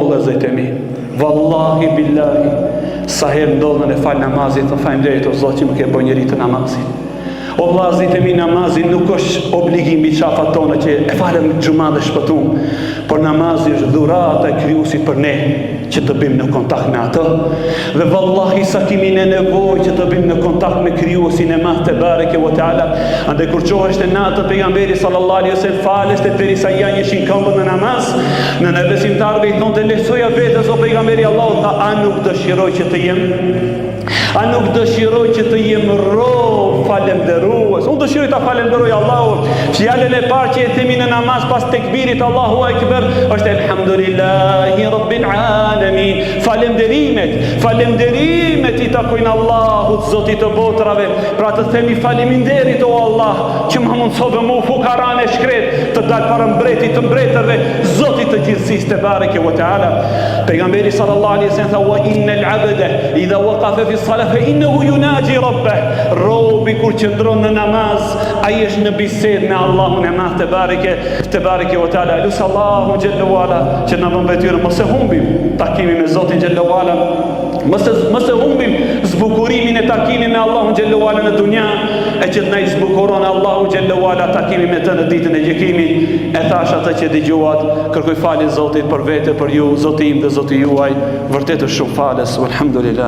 vëllezërit e mi, wallahi billahi, sa herë ndodhën e fal namazit, të faleminderit o Zot që më ke bërë njeri të namazit. O vllazit e mi, namazi nuk është obligim i qafat tonë që e falem xhuman dhe shpëtum, por namazi është dhurata e Krijuesit për ne që të bëjmë në kontakt me atë. Dhe vallahi sa kemi ne nevojë që të bëjmë në kontakt me Krijuesin e Madh te bareke ve teala. Andaj kur çohesh te natë pejgamberi sallallahu alaihi wasallam fales te derisa janë ishin këmbën në namaz, në besimtarëve i thonë lehtësoja vetes o pejgamberi Allahut, a nuk dëshiroj që të jem A nuk dëshiroj që të jem rob falënderues. Unë dëshiroj ta falenderoj Allahun. Fjalën e parë që e themi në namaz pas tekbirit Allahu Akbar është elhamdulillahi rabbil alamin. Falënderimet i takojnë Allahut, Zotit të botrave. Pra të themi faleminderit o Allah që më mundsove mu fukaran e shkret të dal para mbretit të mbretërve, Zotit të gjithësisë te bareke ve teala. Pejgamberi sallallahu alaihi wasallam tha wa innal abda idha waqafa fi salat fa innahu yunaji rabbah. Robi kur qëndron në namaz, ai është në bisedë me Allahun e Madh te bareke ve teala. Lus Allahu xhalla wala që na bën betyrë mos e humbim takimin me Zotin xhalla wala, mos e humbim zbukurimin e takimit me Allahun xhalla wala në dunja, e që na i zbukuron Allahu xhalla wala takimin me të në ditën e gjykimit. E thash atë që dëgjuat, kërkoj falje Zotit për vete, për ju, Zoti im dhe Zoti juaj, vërtet është shumë falës. Alhamdulillah.